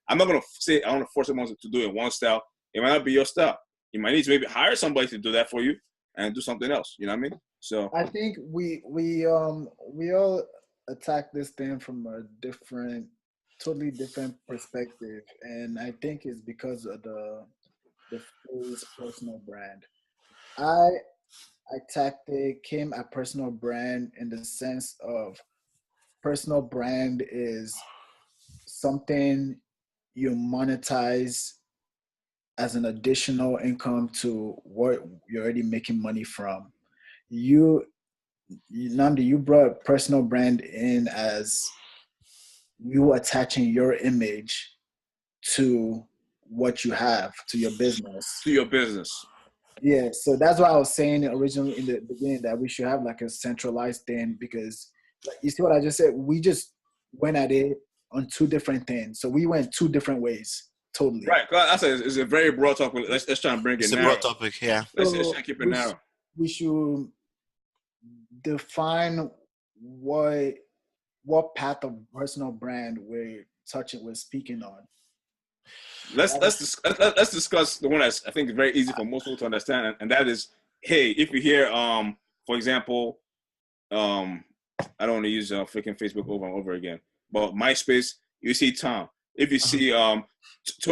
I'm not gonna say I want to force someone to do it in one style. It might not be your style. You might need to maybe hire somebody to do that for you and do something else. You know what I mean? So I think we all attack this thing from a totally different perspective, and I think it's because of the phrase personal brand. I attacked it, came at personal brand in the sense of personal brand is something you monetize as an additional income to what you're already making money from. You, Namdi, you brought personal brand in as you attaching your image to what you have, to your business. to your business. Yeah, so that's why I was saying originally in the beginning that we should have like a centralized thing because, like, you see what I just said? We just went at it on two different things. So we went two different ways, totally. Right. That's it's a very broad topic. Let's try and bring it It's a narrow. broad topic, yeah. Let's So try and keep it narrow. we should define what path of personal brand we're speaking on. Let's discuss the one that's I think is very easy for most people to understand, and that is, hey, if you hear for example, I don't want to use freaking Facebook over and over again, but MySpace, you see Tom. If you see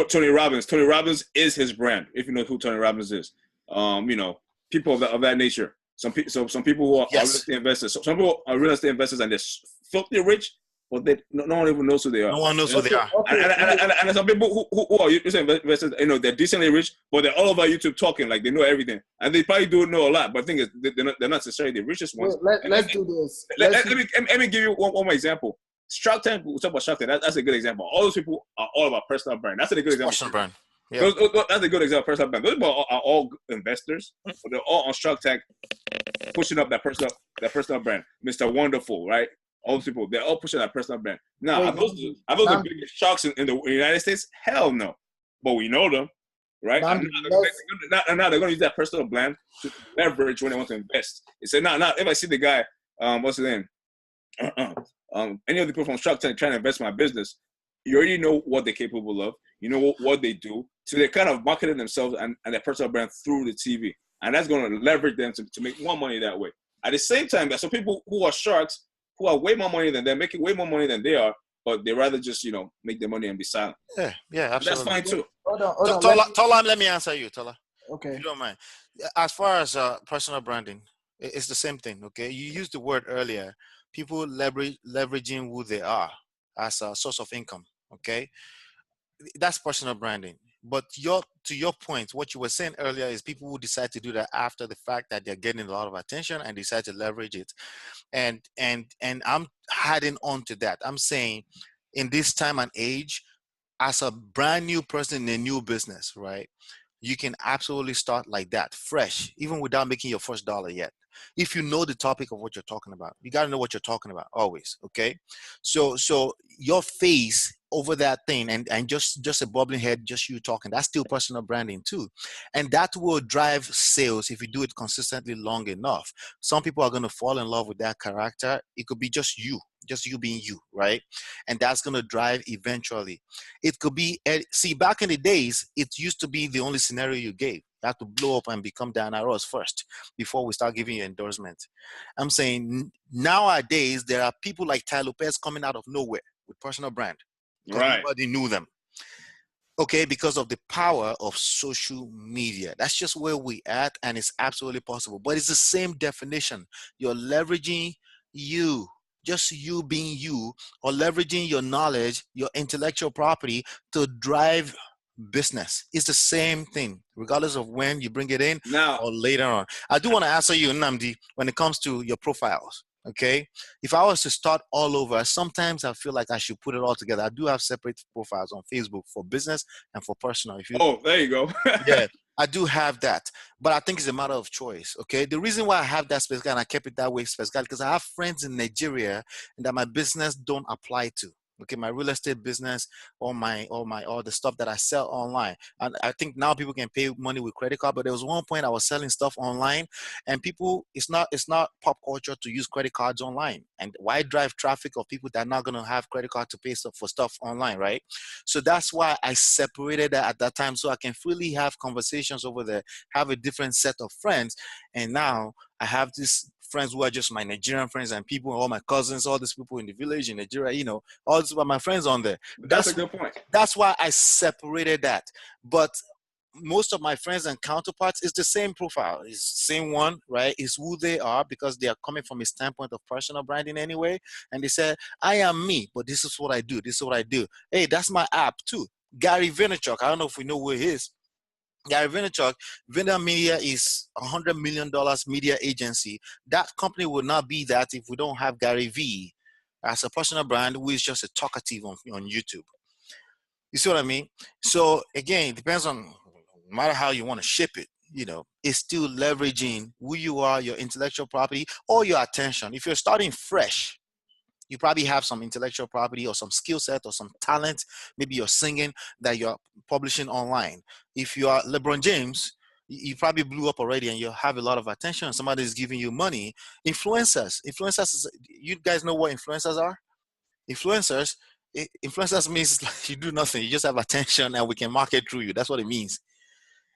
Tony Robbins is his brand. If you know who Tony Robbins is, you know, people of that nature. Some people who are real estate investors. So some people are real estate investors and they're filthy rich, but no one even knows who they are. No one knows who they are. And some people who are investors, you know, they're decently rich, but they're all over YouTube talking like they know everything, and they probably do know a lot. But the thing is, they're not necessarily the richest ones. Let's do this. Let me give you one more example. Shark Tank. We talk about Shark Tank. That's a good example. All those people are all about personal brand. That's a good example. Personal brand. Yeah. That's a good example of personal brand. Those people are all investors, but they're all on Shark Tank, pushing up that personal brand. Mr. Wonderful, right? All those people, they're all pushing that personal brand. Now, are those the biggest sharks in the United States? Hell no. But we know them, right? And now they're going to use that personal brand to leverage when they want to invest. They say, now, if I see the guy, what's his name? Any of the people from Shark Tank trying to invest in my business, you already know what they're capable of. You know what they do. So they're kind of marketing themselves and their personal brand through the TV. And that's going to leverage them to make more money that way. At the same time, there's some people who are sharks who are way more money than them, making way more money than they are, but they rather just, you know, make their money and be silent. Yeah, absolutely. That's fine too. Hold on. Tola, let me answer you, Tola. Okay. If you don't mind. As far as personal branding, it's the same thing, okay? You used the word earlier, people leveraging who they are as a source of income, okay? That's personal branding. But to your point, what you were saying earlier is people who decide to do that after the fact that they're getting a lot of attention and decide to leverage it. And I'm adding on to that. I'm saying in this time and age, as a brand new person in a new business, right? You can absolutely start like that, fresh, even without making your first dollar yet. If you know the topic of what you're talking about, you got to know what you're talking about always. Okay. So your face over that thing and just a bubbling head, just you talking, that's still personal branding too. And that will drive sales if you do it consistently long enough. Some people are going to fall in love with that character. It could be just you being you, right? And that's going to drive eventually. It could be, see, back in the days, it used to be the only scenario you gave. You have to blow up and become Diana Ross first before we start giving you endorsement. I'm saying nowadays, there are people like Ty Lopez coming out of nowhere with personal brand. Right. Nobody knew them. Okay, because of the power of social media. That's just where we at, and it's absolutely possible. But it's the same definition. You're leveraging you, just you being you, or leveraging your knowledge, your intellectual property to drive business. It's the same thing, regardless of when you bring it in now or later on. I do want to answer you, Nnamdi, when it comes to your profiles. Okay, if I was to start all over, sometimes I feel like I should put it all together. I do have separate profiles on Facebook for business and for personal. There you go. Yeah, I do have that, but I think it's a matter of choice. Okay, the reason why I have that specifically and I kept it that way specifically because I have friends in Nigeria and that my business don't apply to. Okay, my real estate business, or the stuff that I sell online. And I think now people can pay money with credit card, but there was one point I was selling stuff online, and people, it's not pop culture to use credit cards online. And why drive traffic of people that are not gonna have credit card to pay for stuff online, right? So that's why I separated that at that time, so I can freely have conversations over there, have a different set of friends. And now I have this friends who are just my Nigerian friends, and people, all my cousins, all these people in the village in Nigeria, all these are my friends on there. That's a good point. That's why I separated that. But most of my friends and counterparts is the same profile. It's the same one, right? It's who they are, because they are coming from a standpoint of personal branding anyway. And they say, I am me, but this is what I do. This is what I do. Hey, that's my app too. Gary Vaynerchuk. I don't know if we know who he is. Gary Vaynerchuk, Vayner Media is $100 million media agency. That company would not be that if we don't have Gary V as a personal brand who is just a talkative on YouTube. You see what I mean? So again, it depends on, no matter how you want to ship it, it's still leveraging who you are, your intellectual property, or your attention. If you're starting fresh, you probably have some intellectual property or some skill set or some talent. Maybe you're singing that you're publishing online. If you are LeBron James, you probably blew up already and you have a lot of attention. Somebody's giving you money. Influencers, you guys know what influencers are? Influencers means like you do nothing. You just have attention and we can market through you. That's what it means.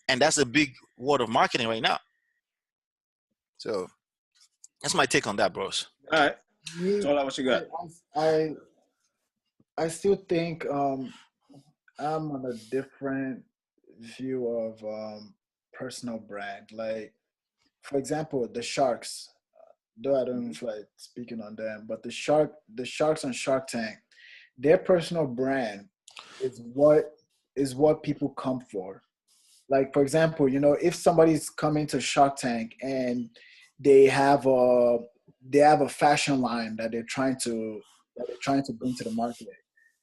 And that's a big word of marketing right now. So that's my take on that, bros. All right. That's all what you got. I still think I'm on a different view of personal brand. Like, for example, the Sharks. Though I don't feel like speaking on them, but the Sharks on Shark Tank, their personal brand is what people come for. Like, for example, if somebody's coming to Shark Tank and they have a fashion line that they're trying to bring to the market.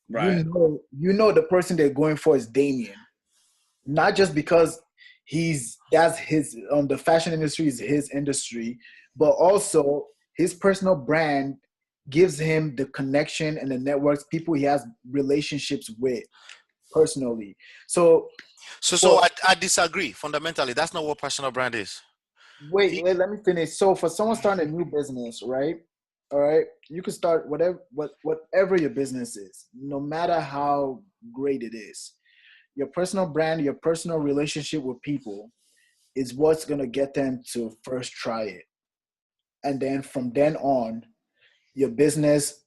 Right. The person they're going for is Damien. Not just because that's his the fashion industry is his industry, but also his personal brand gives him the connection and the networks, people he has relationships with personally. So I disagree fundamentally. That's not what personal brand is. Wait, let me finish. So for someone starting a new business, right? All right, you can start whatever your business is, no matter how great it is. Your personal brand, your personal relationship with people is what's going to get them to first try it. And then from then on, your business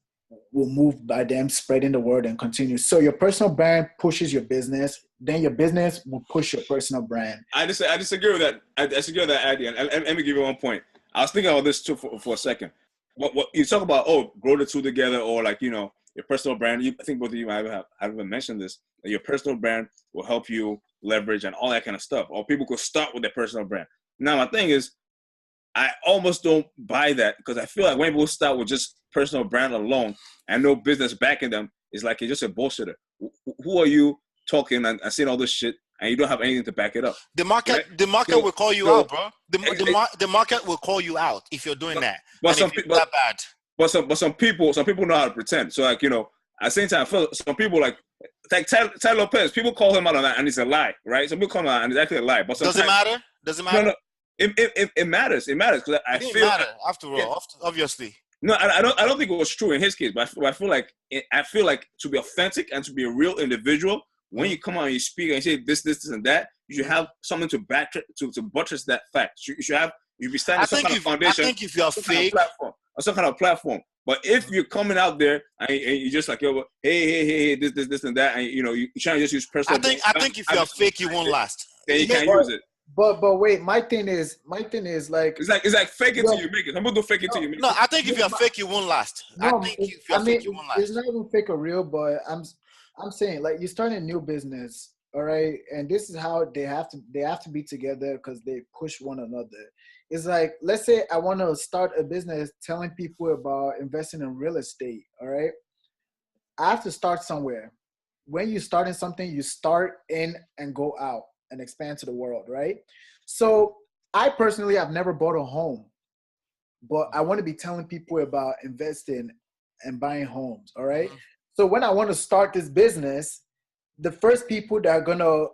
will move by them spreading the word and continue. So your personal brand pushes your business, then your business will push your personal brand. I disagree with that. I disagree with that idea. And let me give you one point. I was thinking about this too for a second. What you talk about, grow the two together, or like, your personal brand. I think both of you might have even mentioned this. That your personal brand will help you leverage and all that kind of stuff. Or people could start with their personal brand. Now, my thing is, I almost don't buy that, because I feel like when people start with just personal brand alone and no business backing them, it's like you're just a bullshitter. Who are you talking and saying all this shit and you don't have anything to back it up? The market, right? The market will call you out, bro. The market will call you out if you're doing that. But some people that bad. But some people know how to pretend. So like, at the same time, I feel some people like Ty Lopez, people call him out on that and it's a lie, right? Some people call him out and it's actually a lie. But does it matter? Does it matter? No. It matters. It matters because I feel matter after all. Obviously. No, I don't think it was true in his case. But I feel like to be authentic and to be a real individual, when you come out and you speak and you say this, and that, you should have something to back to buttress that fact. You be standing on some kind of foundation. I think if you're fake, some kind of platform. But if you're coming out there and you're just like, yo, hey, this and that, and you're trying to just use personal. I think if you're fake, you won't last. Then you can't use it. But wait, my thing is like it's like fake it till you make it. Some people do fake it till you make it. No, I think if you're fake, you won't last. No, I think if you're fake, you won't last. It's not even fake or real, but I'm saying, like, you're starting a new business, all right, and this is how they have to be together because they push one another. It's like, let's say I want to start a business telling people about investing in real estate, all right. I have to start somewhere. When you're starting something, you start in and go out and expand to the world, right? So I personally have never bought a home, but I want to be telling people about investing and buying homes, all right? So when I want to start this business, the first people that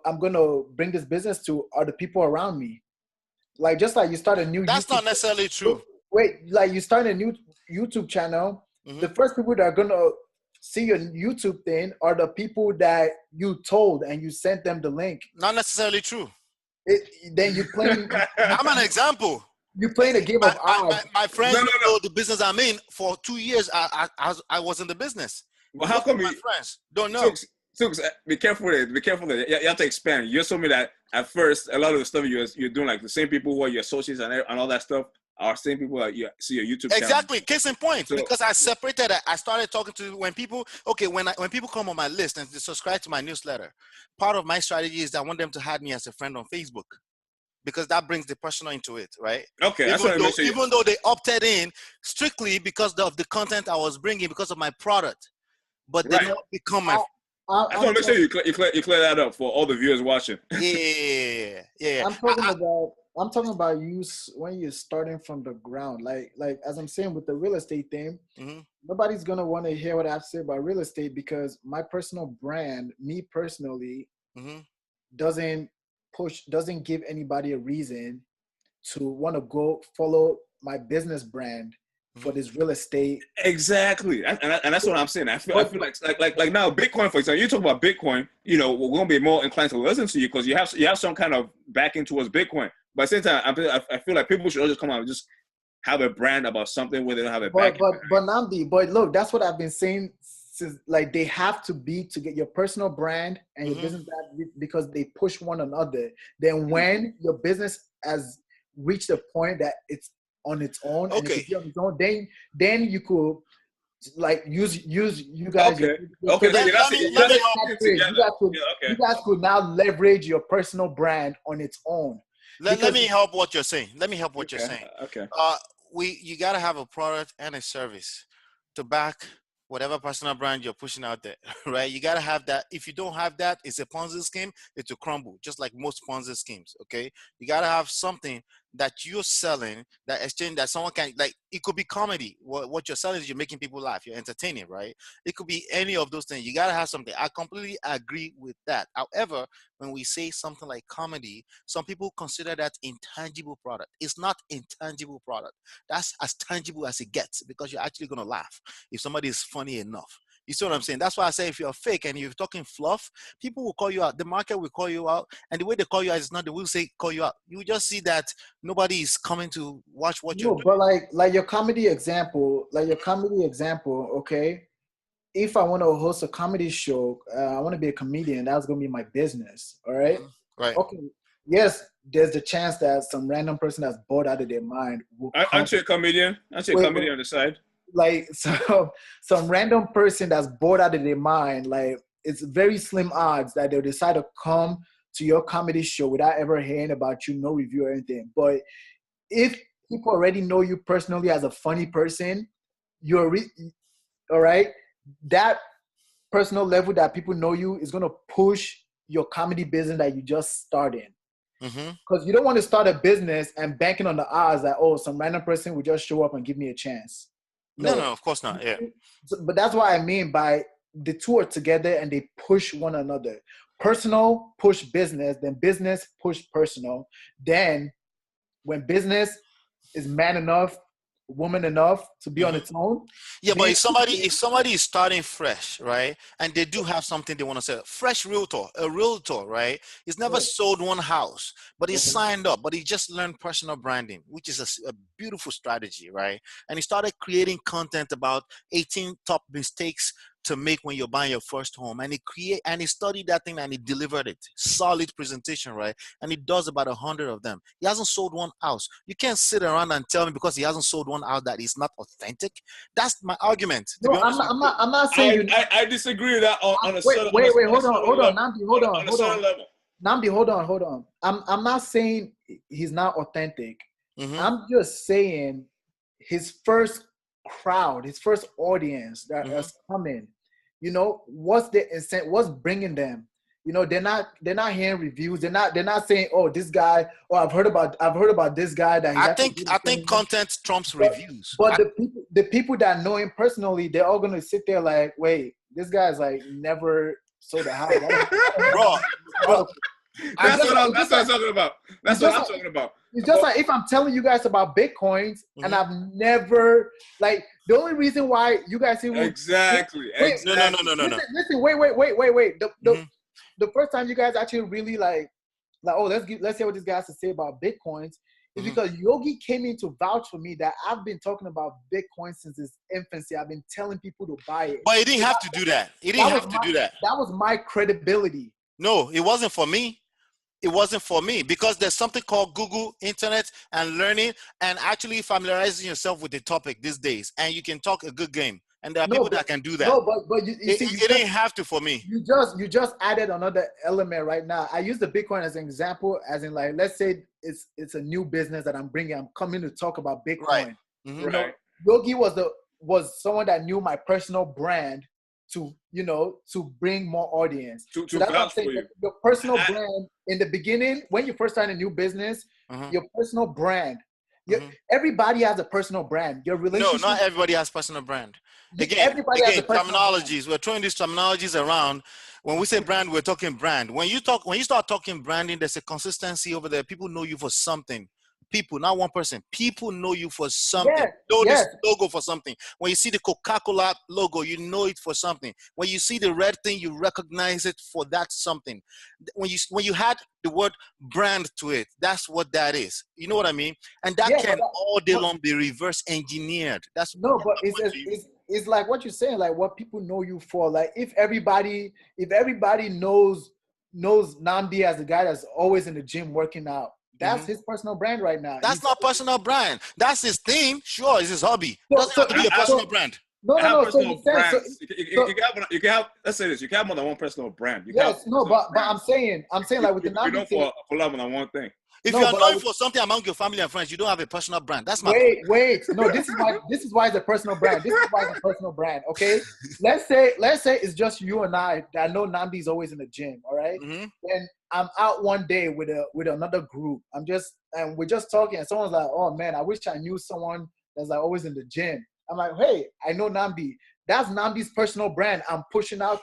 I'm gonna bring this business to are the people around me. Like just like you start a new That's YouTube. not necessarily true. Wait, like you start a new YouTube channel. The first people that are gonna see your YouTube thing are the people that you told and you sent them the link. Not necessarily true. Then you playing. I'm an example. You're playing a game of odds. My friends know the business I'm in. For 2 years, I was in the business. Well, how come my friends don't know? Tooks, be careful. Be careful. You have to expand. You told me that at first, a lot of the stuff you're doing, like the same people who are your associates and all that stuff, are same people that you see your YouTube channel. Exactly. Case in point, because I separated it. I started talking to when people come on my list and they subscribe to my newsletter. Part of my strategy is that I want them to add me as a friend on Facebook, because that brings the personal into it, right? Okay. Even though they opted in strictly because of the content I was bringing, because of my product, but they don't become my. I just want to make sure you clear that up for all the viewers watching. Yeah. I'm talking about you when you're starting from the ground. Like as I'm saying with the real estate thing, nobody's gonna want to hear what I have to say about real estate, because my personal brand, me personally, doesn't give anybody a reason to want to go follow my business brand for this real estate. Exactly, and that's what I'm saying. I feel like now Bitcoin, for example, you talk about Bitcoin. You know, we're gonna be more inclined to listen to you because you have some kind of backing towards Bitcoin. But at the same time, I feel like people should just come out and just have a brand about something where they don't have a backing. But Namdi, look, that's what I've been saying since. Like they have to get your personal brand and your business brand, because they push one another. Then when your business has reached a point that it's on its own, and it on its own, then you could like use you guys. Okay. You guys could now leverage your personal brand on its own. Let me help what you're saying. Okay. You gotta have a product and a service to back whatever personal brand you're pushing out there, right? You gotta have that. If you don't have that, it's a Ponzi scheme. It will crumble, just like most Ponzi schemes. Okay, you gotta have something that you're selling, that exchange that someone can like. It could be comedy. What you're selling is you're making people laugh. You're entertaining, right? It could be any of those things. You gotta have something. I completely agree with that. However, when we say something like comedy, some people consider that intangible product. It's not intangible product. That's as tangible as it gets, because you're actually gonna laugh if somebody is funny enough. You see what I'm saying? That's why I say if you're fake and you're talking fluff, people will call you out. The market will call you out. And the way they call you out is not the way they call you out. You just see that nobody is coming to watch what you're doing. But like your comedy example, okay? If I want to host a comedy show, I want to be a comedian, that's going to be my business, all right? Right. Okay. Yes, there's the chance that some random person that's bored out of their mind will Aren't you a comedian? Aren't you a comedian on the side? Like some random person that's bored out of their mind, like it's very slim odds that they'll decide to come to your comedy show without ever hearing about you, no review or anything. But if people already know you personally as a funny person, all right, that personal level that people know you is going to push your comedy business that you just started. Because you don't want to start a business and banking on the odds that, some random person will just show up and give me a chance. No, of course not. Yeah. But that's what I mean by the two are together and they push one another. Personal push business, then business push personal. Then when business is man enough, woman enough to be on its own. Yeah, but if somebody is starting fresh, right, and they do have something they want to sell, a realtor, right, he's never sold one house, but he's signed up, but he just learned personal branding, which is a beautiful strategy, right? And he started creating content about 18 top mistakes to make when you're buying your first home, and he studied that thing and he delivered it. Solid presentation, right? And he does about 100 of them. He hasn't sold one house. You can't sit around and tell me because he hasn't sold one house that he's not authentic. That's my argument. No, I'm not saying I disagree with that on a certain wait, hold on, Namdi, hold on. Hold on. I'm not saying he's not authentic. I'm just saying his first crowd, his first audience that is coming, what's the incentive, what's bringing them? They're not hearing reviews. They're not saying, this guy, I've heard about this guy that I think content trumps reviews. But the people that know him personally, they're all gonna sit there like, wait, this guy's like never sold a house. Bro. That's what I'm talking about. That's what I'm talking about. It's just like if I'm telling you guys about Bitcoins and I've never like the only reason why you guys see exactly. No. Listen, wait. The first time you guys actually really like oh let's hear what this guy has to say about Bitcoins is because Yogi came in to vouch for me that I've been talking about Bitcoin since its infancy. I've been telling people to buy it. But he didn't have to do that. He didn't have to do that. That was my credibility. No, it wasn't for me. It wasn't for me because there's something called Google, internet, and learning, and actually familiarizing yourself with the topic these days. And you can talk a good game. And there are people that can do that. No, but you see, it didn't have to for me. You just added another element right now. I use the Bitcoin as an example, as in like, let's say it's a new business that I'm bringing. I'm coming to talk about Bitcoin. Right. You know, Yogi was someone that knew my personal brand to bring more audience. So that's what I'm saying. Your personal brand in the beginning, when you first start a new business, your personal brand. Everybody has a personal brand. Your relationship. No, not everybody has personal brand. Again, terminologies. We're throwing these terminologies around. When we say brand, we're talking brand. When you start talking branding, there's a consistency over there. People know you for something. People, not one person. People know you for something. This logo for something. When you see the Coca-Cola logo, you know it for something. When you see the red thing, you recognize it for that something. When you had the word brand to it, that's what that is. You know what I mean? And that can all day long be reverse engineered. It's like what you're saying, like what people know you for. Like if everybody knows Nnamdi as the guy that's always in the gym working out. That's his personal brand right now. That's not personal brand. That's his thing. Sure, it's his hobby. Doesn't have to be a personal brand. No. You can have. Let's say this. You can have more than one personal brand. But I'm saying like with the Nnamdi. You don't for more than one thing. If you're known for something among your family and friends, you don't have a personal brand. That's my wait. No, this is why it's a personal brand. This is why it's a personal brand. Okay, let's say it's just you and I that know Nnamdi's always in the gym. All right, and I'm out one day with another group. And we're just talking, and someone's like, "Oh man, I wish I knew someone that's like always in the gym." I'm like, "Hey, I know Nnamdi. That's Nnamdi's personal brand. I'm pushing out.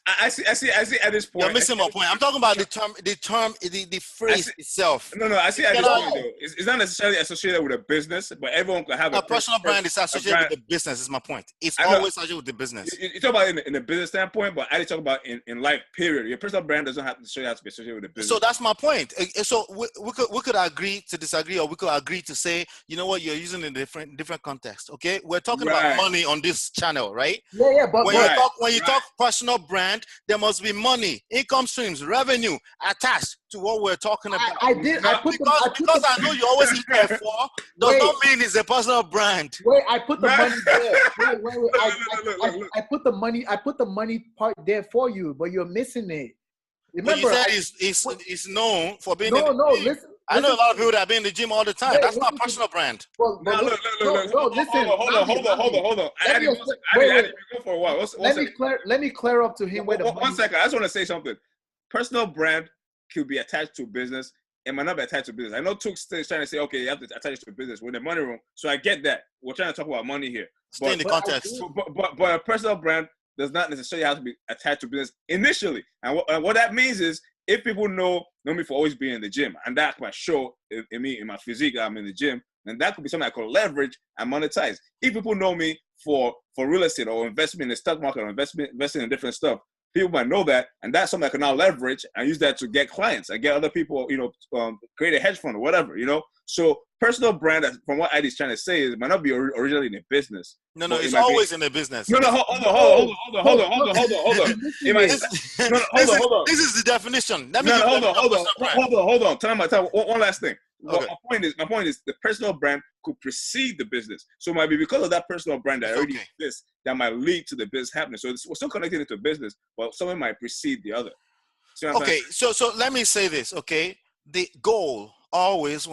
I see at this point. You're missing my point. I'm talking about the phrase itself. No, I see at this point though. It's not necessarily associated with a business, but everyone can have a personal brand is associated with the business, is my point. It's always associated with the business. You talk about in a business standpoint, but I talk about in life, period. Your personal brand doesn't have to show you how to be associated with the business. So that's my point. So we could agree to disagree, or we could agree to say, you know what, you're using in different context. Okay? We're talking about money on this channel, right? Yeah, but when you talk personal brand, there must be money, income streams, revenue attached to what we're talking about. Because I know you always eat there for does not mean it's a personal brand. Wait, I put the money there. Wait. I put the money part there for you, but you're missing it. Remember, but you said it's known for being listen. I know a lot of people that have been in the gym all the time. That's not a personal brand. Look. Listen. Hold on. I didn't go for a while. Let me clear up to him. One second. I just want to say something. Personal brand could be attached to business. It might not be attached to business. I know Took's trying to say, okay, you have to attach it to business. We're in the money room. So I get that. We're trying to talk about money here. Stay in the context. But a personal brand does not necessarily have to be attached to business initially. And what that means is, if people know me for always being in the gym, and that might show in my physique, I'm in the gym, then that could be something I could leverage and monetize. If people know me for real estate or investment in the stock market or investing in different stuff, people might know that, and that's something I can now leverage and use that to get clients and get other people, create a hedge fund or whatever, So personal brand, from what Eddie's trying to say, is it might not be originally in a business. No, it's always in a business. No, hold on. This is the definition. Hold on. Time. One last thing. Okay. My point is the personal brand could precede the business. So it might be because of that personal brand that already exists that might lead to the business happening. So we're still connected into business, but someone might precede the other. Okay, so let me say this, okay? The goal always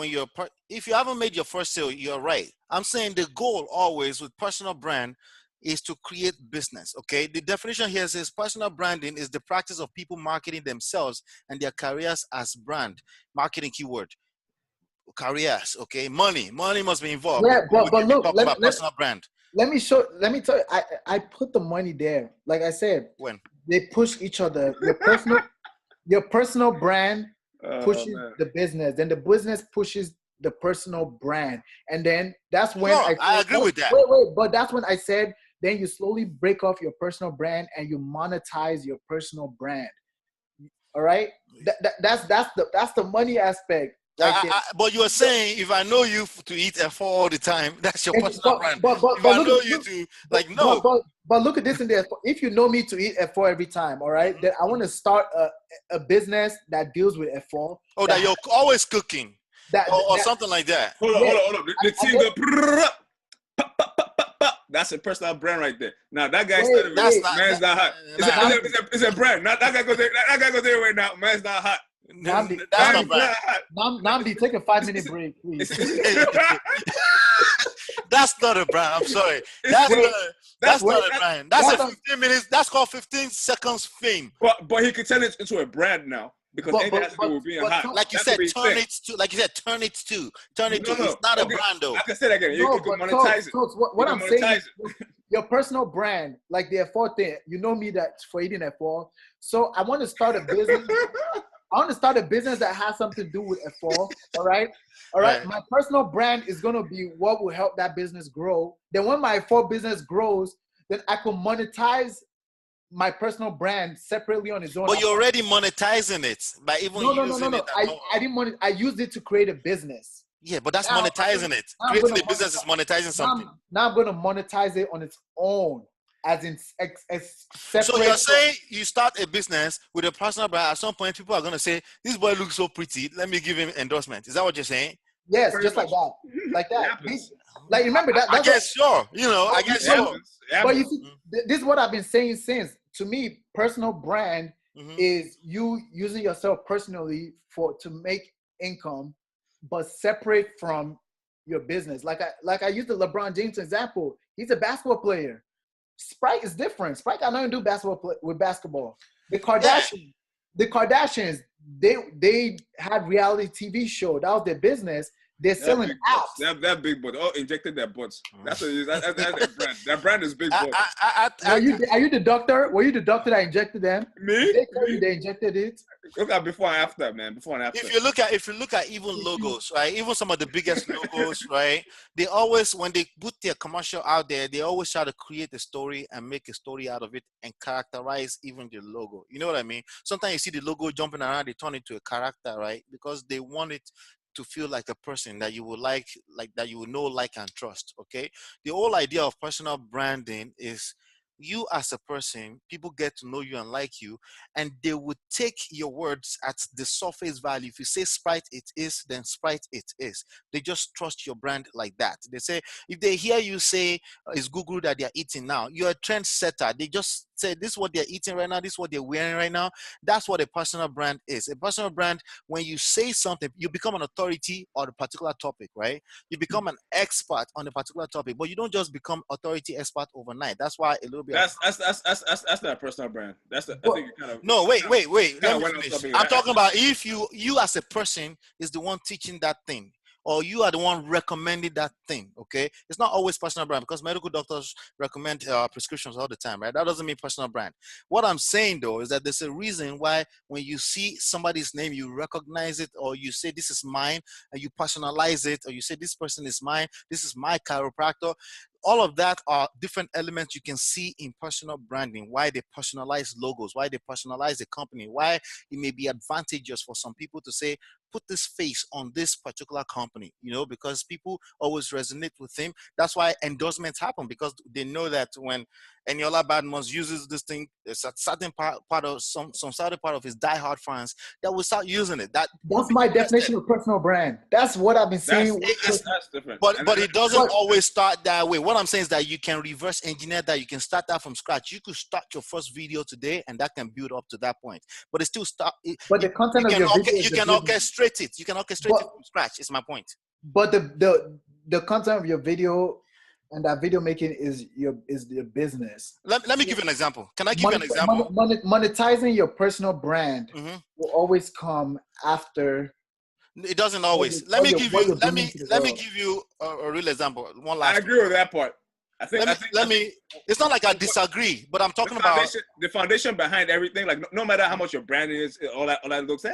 if you haven't made your first sale, you're right. I'm saying the goal always with personal brand is to create business, okay? The definition here says personal branding is the practice of people marketing themselves and their careers as brand. Marketing keyword. Careers, okay? Money must be involved. Yeah, but look, personal brand. let me tell you, I put the money there. Like I said, When? they push each other. Your personal brand pushes the business, then the business pushes the personal brand, and then that's when Sure, I agree with that. Wait, but that's when I said then you slowly break off your personal brand and you monetize your personal brand. All right, that's the money aspect. Like, but you are saying if I know you to eat F4 all the time, that's your personal brand. but If I look, know you to like no. But look at this in there. If you know me to eat F4 every time, all right, then I want to start a business that deals with F4. Oh, that you're always cooking, or something like that. Hold on. The team go. That's a personal brand right there. Now that guy started. That's not man's not hot. It's a brand. Not that guy goes there. That guy goes there right now. Man's not hot. Namdi, that's not brand. Namdi, take a 5-minute break, please. That's not a brand. I'm sorry. That's not a brand. That's a 15 minutes. That's called 15 seconds fame. But he could turn it into a brand now. Because anything has to do with being hot. Like you said, turn it to. It's not a brand though. I can say that again. You can monetize it. What I'm saying is your personal brand, like the F4 thing, you know me that for eating F4. So I want to start a business. I want to start a business that has something to do with F4. All right. Right. My personal brand is going to be what will help that business grow. Then when my F4 business grows, then I can monetize my personal brand separately on its own. But you're already monetizing it by even using it. I didn't I used it to create a business. Yeah, but that's monetizing it. Creating a business is monetizing something. Now I'm going to monetize it on its own, as in separate. So you're saying you start a business with a personal brand. At some point, people are going to say, "This boy looks so pretty. Let me give him endorsement." Is that what you're saying? Yes, just like that. Like that. Like remember that. I guess sure. I guess sure. But you see, this is what I've been saying since. To me, personal brand is you using yourself personally to make income, but separate from your business. Like I used the LeBron James example. He's a basketball player. Sprite is different. Sprite got nothing to do with basketball. The Kardashians, they had reality TV show. That was their business. They're selling apps. That big butt. Oh, injected their butts. That's their brand. Their brand is big butt. Are you the doctor? Were you the doctor that injected them? Me? They tell you they injected it. Look at before and after, man. Before and after. If you look at even logos, right? Even some of the biggest logos, right? They always, when they put their commercial out there, they always try to create a story and make a story out of it and characterize even the logo. You know what I mean? Sometimes you see the logo jumping around, they turn it to a character, right? Because they want it to feel like a person that you would like that you would know, like, and trust. Okay. The whole idea of personal branding is you as a person, people get to know you and like you, and they would take your words at the surface value. If you say Sprite it is, then Sprite it is. They just trust your brand like that. They say, if they hear you say it's Google that they're eating now, you're a trendsetter. They just say this is what they're eating right now, this is what they're wearing right now. That's what a personal brand is. A personal brand, when you say something, you become an authority on a particular topic, right? You become an expert on a particular topic, but you don't just become authority expert overnight. That's why a little bit. That's not a personal brand. I think you kind of. No, wait. Let me finish. I'm talking about if you as a person is the one teaching that thing, or you are the one recommending that thing, okay? It's not always personal brand, because medical doctors recommend prescriptions all the time, right? That doesn't mean personal brand. What I'm saying, though, is that there's a reason why when you see somebody's name, you recognize it, or you say, this is mine, and you personalize it, or you say, this person is mine, this is my chiropractor. All of that are different elements you can see in personal branding, why they personalize logos, why they personalize the company, why it may be advantageous for some people to say, put this face on this particular company, because people always resonate with him. That's why endorsements happen, because they know that when Eniola Badmus uses this thing, it's a certain part of some certain part of his diehard fans that will start using it. That's my definition of personal brand. That's what I've been saying. That's different. But it doesn't always start that way. What I'm saying is that you can reverse engineer that. You can start that from scratch. You could start your first video today, and that can build up to that point. But it still start. But the content of your video, you can orchestrate it. You can orchestrate it from scratch. Is my point. But the content of your video and that video making is your business. Let me give you an example. Can I give you an example? Monetizing your personal brand will always come after. It doesn't always. Let me give you a real example. One last. I agree with that part. let me. It's not like I disagree, but I'm talking about the foundation behind everything. Like no matter how much your branding is, all that looks.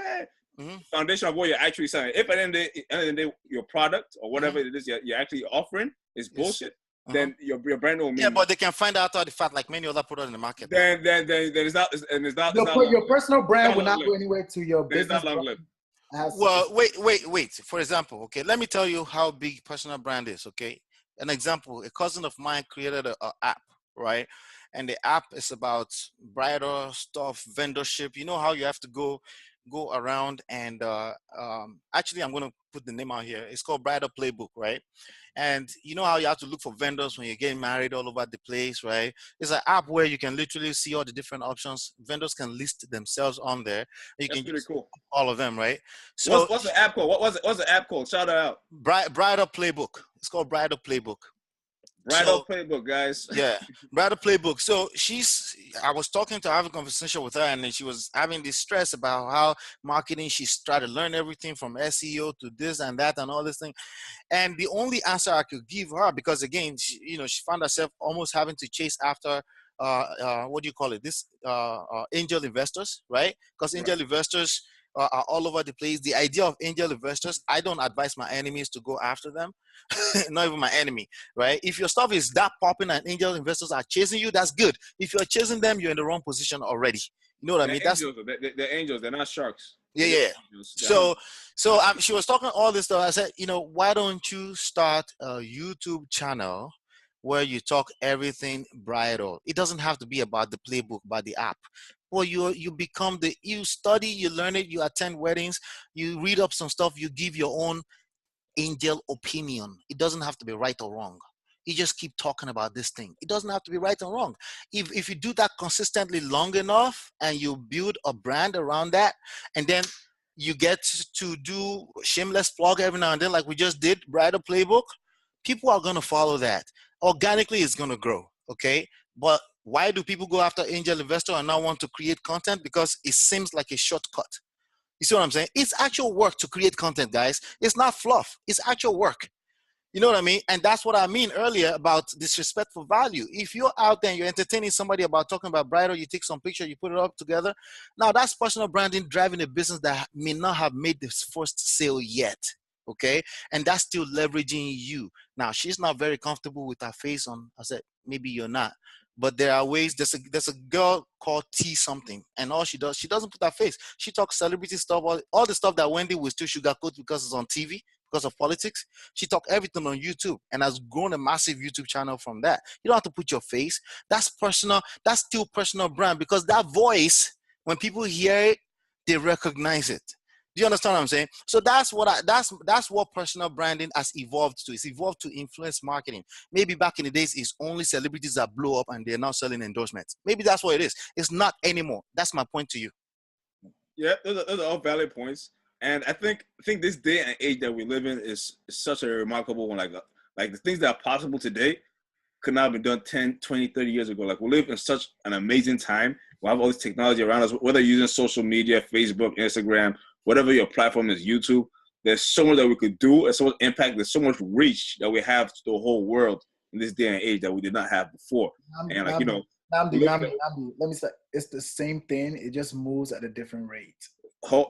Foundation of what you're actually selling. If at the end of the day, your product or whatever it is you're actually offering is bullshit, then your brand will mean. Yeah, but they can find out the fact like many other products in the market. Then it's not. And it's not. Your personal brand will not go anywhere to your business. It's not long lived. Well, wait. For example, okay, let me tell you how big personal brand is. Okay, an example: a cousin of mine created an app, right? And the app is about bridal stuff, vendorship. You know how you have to go around and actually I'm going to put the name out here. It's called Bridal Playbook, right? And you know how you have to look for vendors when you're getting married all over the place, right? It's an app where you can literally see all the different options. Vendors can list themselves on there. That's can pretty cool. All of them, right? So what's the app called? What's the app called? Shout it out. Bridal Playbook. It's called Bridal Playbook. Bridal Playbook, guys. Yeah, Bridal Playbook. So I was talking to her, having a conversation with her, and then she was having this stress about how marketing, she's trying to learn everything from SEO to this and that and all this thing. And the only answer I could give her, because again, she found herself almost having to chase after, what do you call it? Angel investors, right? Because angel investors are all over the place. The idea of angel investors, I don't advise my enemies to go after them. Not even my enemy, right? If your stuff is that popping and angel investors are chasing you, that's good. If you're chasing them, you're in the wrong position already. You know what I mean? They're angels. They're not sharks. Yeah. So she was talking all this stuff. I said, why don't you start a YouTube channel where you talk everything bridal? It doesn't have to be about the playbook, about the app. Well, you study, you learn it, you attend weddings, you read up some stuff, you give your own angel opinion. It doesn't have to be right or wrong. You just keep talking about this thing. It doesn't have to be right or wrong. If you do that consistently long enough and you build a brand around that, and then you get to do shameless plug every now and then, like we just did, Bridal Playbook, people are going to follow that. Organically, it's going to grow, okay? But why do people go after angel investor and not want to create content? Because it seems like a shortcut. You see what I'm saying? It's actual work to create content, guys. It's not fluff. It's actual work. You know what I mean? And that's what I mean earlier about disrespect for value. If you're out there and you're entertaining somebody about talking about bridal, you take some picture, you put it up together. Now that's personal branding, driving a business that may not have made this first sale yet. Okay. And that's still leveraging you. Now she's not very comfortable with her face on. I said, maybe you're not. But there are ways. There's a girl called T something, and all she doesn't put her face. She talks celebrity stuff, all the stuff that Wendy will still sugarcoat because it's on TV, because of politics. She talks everything on YouTube and has grown a massive YouTube channel from that. You don't have to put your face. That's personal. That's still personal brand, because that voice, when people hear it, they recognize it. Do you understand what I'm saying? So that's what personal branding has evolved to. It's evolved to influence marketing. Maybe back in the days, it's only celebrities that blow up and they're now selling endorsements. Maybe that's what it is. It's not anymore. That's my point to you. Yeah, those are all valid points. And I think this day and age that we live in is such a remarkable one. Like the things that are possible today could not have been done 10, 20, 30 years ago. Like we live in such an amazing time. We have all this technology around us, whether you're using social media, Facebook, Instagram, whatever your platform is, YouTube. There's so much that we could do, and so much impact. There's so much reach that we have to the whole world in this day and age that we did not have before. Namdi, let me say, it's the same thing. It just moves at a different rate.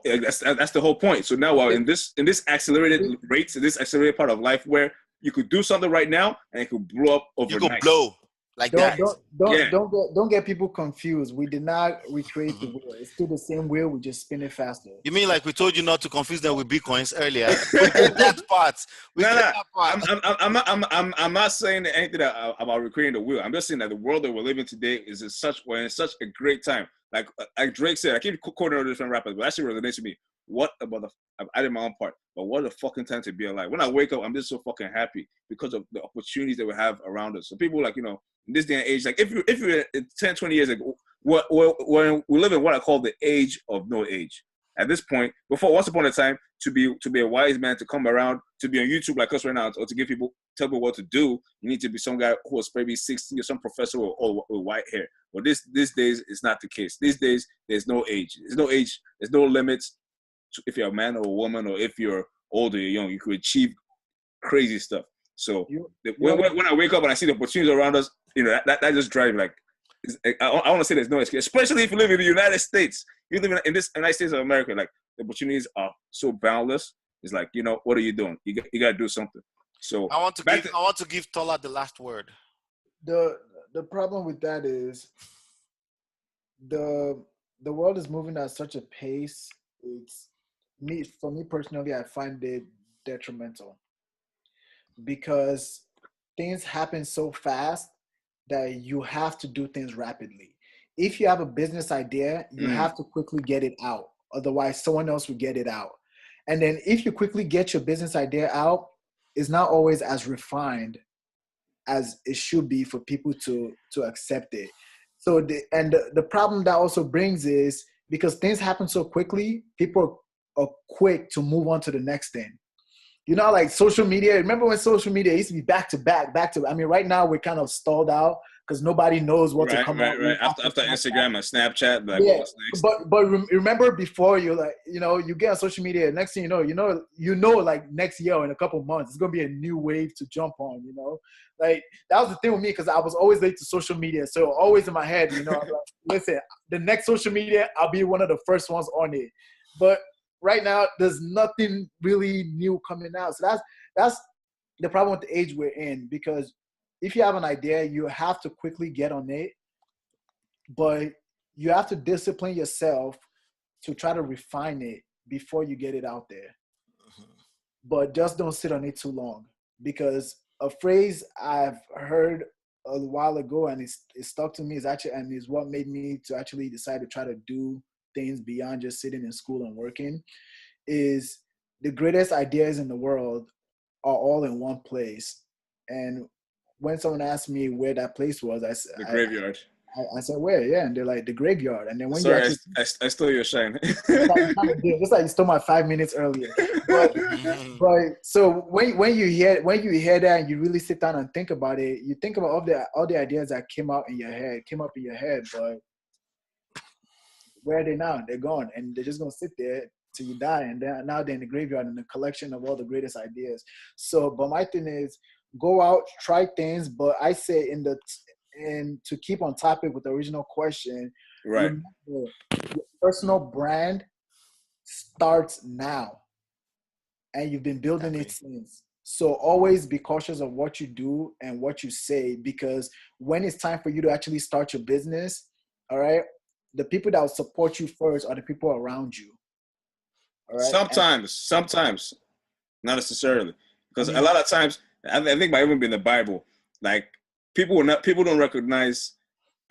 That's the whole point. So now in this accelerated rates, in this accelerated part of life where you could do something right now and it could blow up overnight. You could blow like that. Don't get people confused. We did not recreate the wheel. It's still the same wheel. We just spin it faster. You mean like we told you not to confuse them with Bitcoins earlier? We did that part. I'm not saying anything about recreating the wheel. I'm just saying that the world that we're living today is in such a great time. Like Drake said, I keep quoting all different rappers, but actually resonates with me. What about I've added my own part, but what a fucking time to be alive. When I wake up, I'm just so fucking happy because of the opportunities that we have around us. So people in this day and age, like if you're 10, 20 years ago, when we live in what I call the age of no age. At this point, once upon a time, to be a wise man, to come around, to be on YouTube like us right now, or to tell people what to do, you need to be some guy who was maybe 60 or some professor with white hair. But these days, it's not the case. These days, there's no age. There's no age. There's no limits. If you're a man or a woman, or if you're old or you're young, you could achieve crazy stuff. So when I wake up and I see the opportunities around us, that just drives me. Like, I want to say there's no excuse, especially if you live in the United States. You live in this United States of America, like the opportunities are so boundless. It's like, what are you doing? You got to do something. So I want to give Tola the last word. The problem with that is the world is moving at such a pace. For me personally, I find it detrimental because things happen so fast that you have to do things rapidly. If you have a business idea, you have to quickly get it out. Otherwise, someone else will get it out. And then if you quickly get your business idea out, it's not always as refined as it should be for people to accept it. So the problem that also brings is because things happen so quickly, people are quick to move on to the next thing. Like social media. Remember when social media used to be back to back? I mean, right now we're kind of stalled out because nobody knows what to come out with. After Instagram and Snapchat, like, yeah. what's next? But remember before you you get on social media. Next thing you know, like next year or in a couple months, it's gonna be a new wave to jump on. Like that was the thing with me because I was always late to social media. So always in my head, I'm like, listen, the next social media, I'll be one of the first ones on it. But right now, there's nothing really new coming out. So that's the problem with the age we're in, because if you have an idea, you have to quickly get on it, but you have to discipline yourself to try to refine it before you get it out there. But just don't sit on it too long, because a phrase I've heard a while ago and it stuck to me is what made me to actually decide to try to do things beyond just sitting in school and working, is the greatest ideas in the world are all in one place. And when someone asked me where that place was, the graveyard. I said, where? Yeah. And they're like, the graveyard. And then when Sorry, you I stole your shine. just like you stole my 5 minutes earlier. But so when you hear that and you really sit down and think about it, you think about all the ideas that came up in your head, but where are they now? They're gone, and they're just gonna sit there till you die, and now they're in the graveyard in the collection of all the greatest ideas. So, but my thing is, go out, try things. But I say to keep on topic with the original question, right? Remember, your personal brand starts now, and you've been building it since. So always be cautious of what you do and what you say, because when it's time for you to actually start your business, all right, the people that will support you first are the people around you. All right? Sometimes, not necessarily, because a lot of times, I think might even be in the Bible, like people don't recognize.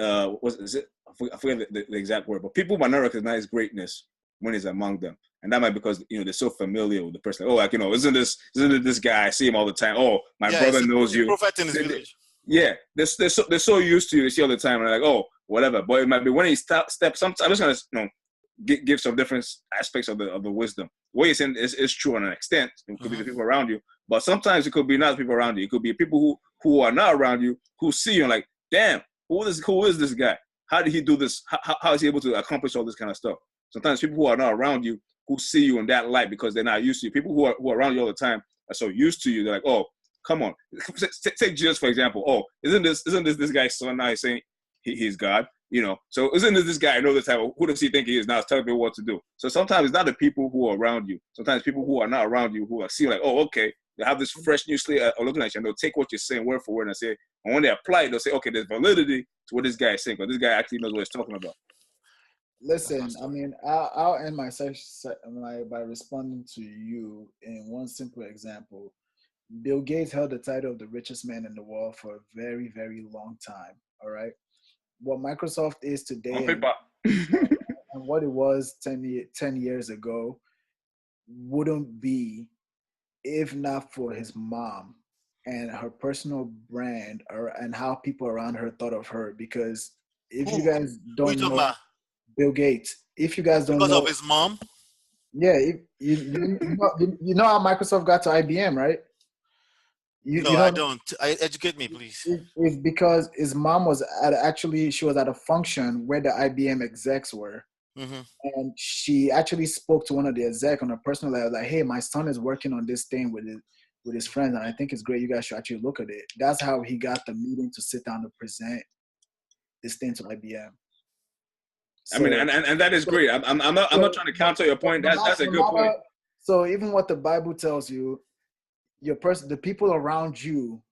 I forget the exact word, but people might not recognize greatness when it's among them, and that might be because they're so familiar with the person. Oh, like isn't it this guy? I see him all the time. Oh, my brother knows you. Prophet in his village. Yeah, they're so used to you. They see all the time, and they're like, oh, whatever. But it might be when he steps. Sometimes I'm just gonna give some different aspects of the wisdom. What you're saying is true on an extent. It could be the people around you, but sometimes it could be not the people around you. It could be people who are not around you who see you and like, damn, who is this guy? How did he do this? How is he able to accomplish all this kind of stuff? Sometimes people who are not around you who see you in that light because they're not used to you. People who are around you all the time are so used to you. They're like, oh, come on. Take Jesus, for example. Oh, isn't this guy's son now? He's saying he's God. So isn't this guy? I know this type of, who does he think he is now? He's telling people what to do. So sometimes it's not the people who are around you. Sometimes people who are not around you who are seeing like, oh, okay, they have this fresh new slate are looking at you and they'll take what you're saying word for word and say, and when they apply it, they'll say, okay, there's validity to what this guy is saying, but this guy actually knows what he's talking about. Listen, I mean, I'll end my section by responding to you in one simple example. Bill Gates held the title of the richest man in the world for a very, very long time. All right. What Microsoft is today and what it was 10 years ago wouldn't be if not for his mom and her personal brand and how people around her thought of her. Because if you guys don't know Bill Gates, if you guys don't know, because of his mom, yeah, you know how Microsoft got to IBM, right? I don't. Educate me, please. It's because his mom was she was at a function where the IBM execs were. Mm-hmm. And she actually spoke to one of the exec on a personal level, like, hey, my son is working on this thing with with his friends, and I think it's great. You guys should actually look at it. That's how he got the meeting to sit down to present this thing to IBM. I mean, and that is great. I'm not trying to counter your point. That's a good point. So even what the Bible tells you, the people around you,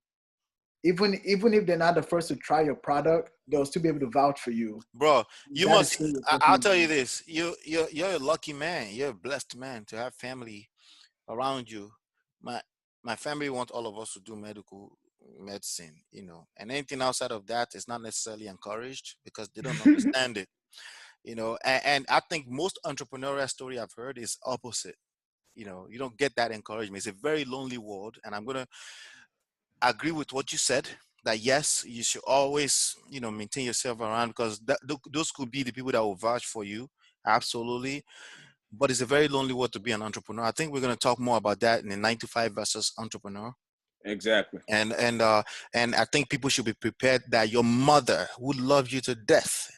even if they're not the first to try your product, they'll still be able to vouch for you. Bro, you That must. I'll tell you this: you're a lucky man. You're a blessed man to have family around you. My family wants all of us to do medicine, and anything outside of that is not necessarily encouraged because they don't understand it. And I think most entrepreneurial story I've heard is opposite. You don't get that encouragement. It's a very lonely world, and I'm gonna agree with what you said. That yes, you should always maintain yourself around because those could be the people that will vouch for you. Absolutely, but it's a very lonely world to be an entrepreneur. I think we're gonna talk more about that in the 9 to 5 versus entrepreneur. Exactly. And I think people should be prepared that your mother would love you to death.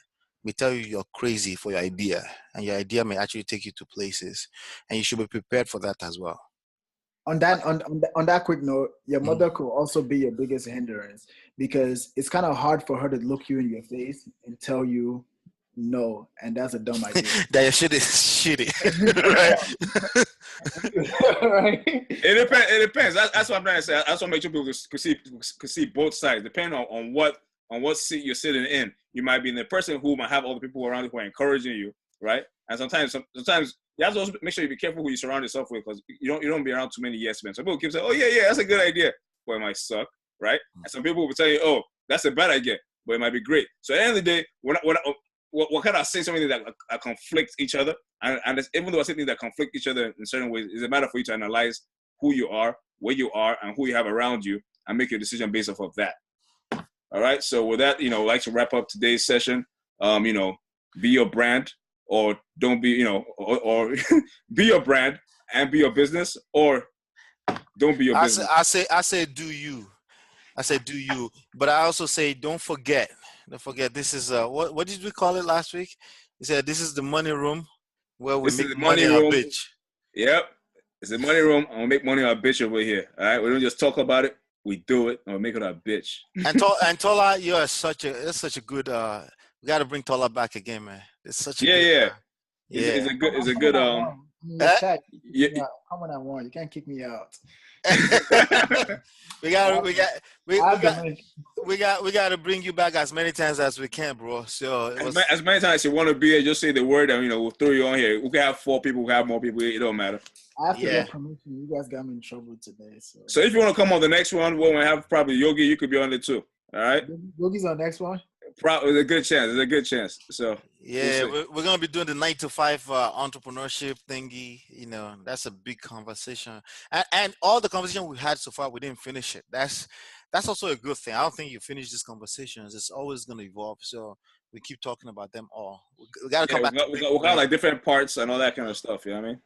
May tell you you're crazy for your idea, and your idea may actually take you to places, and you should be prepared for that as well. On that quick note, your mother could also be your biggest hindrance because it's kind of hard for her to look you in your face and tell you no, and that's a dumb idea. That your shit is shitty, right? Right? It depends. That's what I'm trying to say. That's what makes people could see both sides, depending on what seat you're sitting in. You might be the person who might have all the people around you who are encouraging you, right? And sometimes you have to also make sure you be careful who you surround yourself with because you don't be around too many yes men. Some people keep saying, "Oh yeah, that's a good idea," but it might suck, right? And some people will tell you, "Oh, that's a bad idea," but it might be great. So at the end of the day, what kind of say something that conflict each other, and even though I say things that conflict each other in certain ways, it's a matter for you to analyze who you are, where you are, and who you have around you, and make your decision based off of that. All right. So with that, I'd like to wrap up today's session. Be your brand, or don't be, or be your brand and be your business, or don't be your business. I say do you. I said do you, but I also say don't forget. Don't forget. This is what did we call it last week? He said this is the money room where we make money on a bitch. Yep, it's the money room. I'm gonna make money on a bitch over here. All right, we don't just talk about it. We do it, and we make it a bitch. And Tola, that's such a good. We got to bring Tola back again, man. It's such a good, It's a good Yeah, come on, I want. You can't kick me out. we got to bring you back as many times as we can, bro. So as many times as you want to be here, just say the word, and we'll throw you on here. We can have 4 people, we can have more people. It don't matter. I have to get permission. You guys got me in trouble today. So if you want to come on the next one, we'll have probably Yogi. You could be on it too. All right. Yogi's on the next one. Probably there's a good chance. There's a good chance. So yeah, we're gonna be doing the 9 to 5 entrepreneurship thingy. That's a big conversation, and all the conversation we had so far, we didn't finish it. That's also a good thing. I don't think you finish these conversations. It's always gonna evolve. So we keep talking about them all. We gotta come back. We got like different parts and all that kind of stuff. You know what I mean?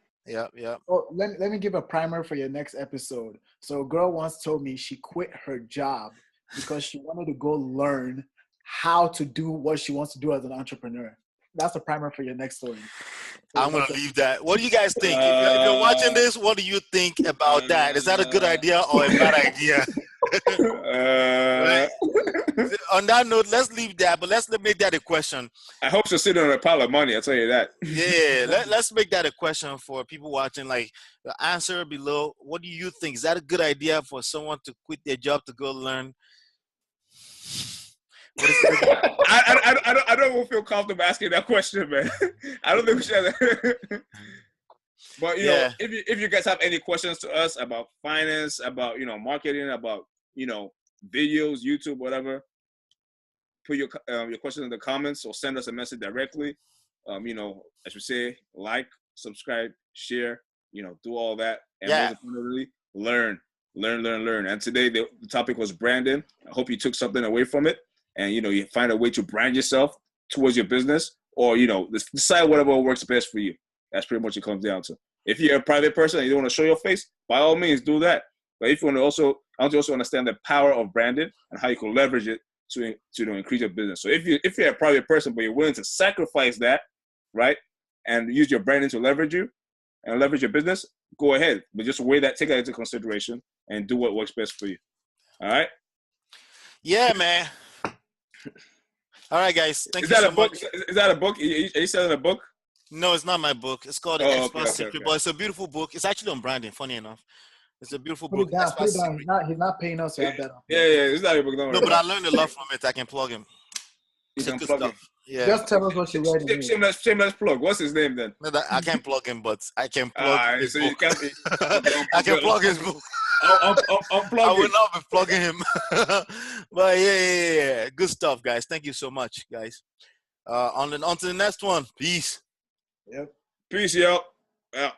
Yeah. Oh, let me give a primer for your next episode. So a girl once told me she quit her job because she wanted to go learn how to do what she wants to do as an entrepreneur. That's the primer for your next story. So I'm going to leave that. What do you guys think? If you're watching this, what do you think about that? Is that a good idea or a bad idea? Right? On that note, let's leave that, but let's make that a question. I hope she's sitting on a pile of money, I'll tell you that. Yeah, let's make that a question for people watching. Like, the answer below, what do you think? Is that a good idea for someone to quit their job to go learn? I don't feel comfortable asking that question, man. I don't think we should. But if you guys have any questions to us about finance, about marketing, about videos, YouTube, whatever, put your questions in the comments or send us a message directly. As we say, like, subscribe, share, do all that, and most importantly, learn. And today the topic was branding. I hope you took something away from it. And, you find a way to brand yourself towards your business or, decide whatever works best for you. That's pretty much what it comes down to. If you're a private person and you don't want to show your face, by all means, do that. But if you want to also understand the power of branding and how you can leverage it to increase your business. So if you're a private person, but you're willing to sacrifice that, right, and use your branding to leverage you and leverage your business, go ahead. But just take that into consideration and do what works best for you. All right. Yeah, man. All right, guys. Thank Is you that so a book? much. Is that a book? Are you selling a book? No, it's not my book. It's called The Oh, Expert okay. Secret, but it's a beautiful book. It's actually on branding, funny enough. It's a beautiful Put book. it down. Expert Put it down. Secret. He's not paying us to have that. Yeah, it's not a book. Don't worry No, but I about it. learned a lot from it. I can plug him. You It's can good plug stuff. him. Yeah. Just tell us what you read in here. Shameless plug. What's his name then? No, I can't plug him, but I can plug his So book. you can't. I can plug his book. Unplug I will it. not be plugging him. But yeah. Good stuff, guys. Thank you so much, guys. On to the next one. Peace. Yep. Peace, yo. Yeah.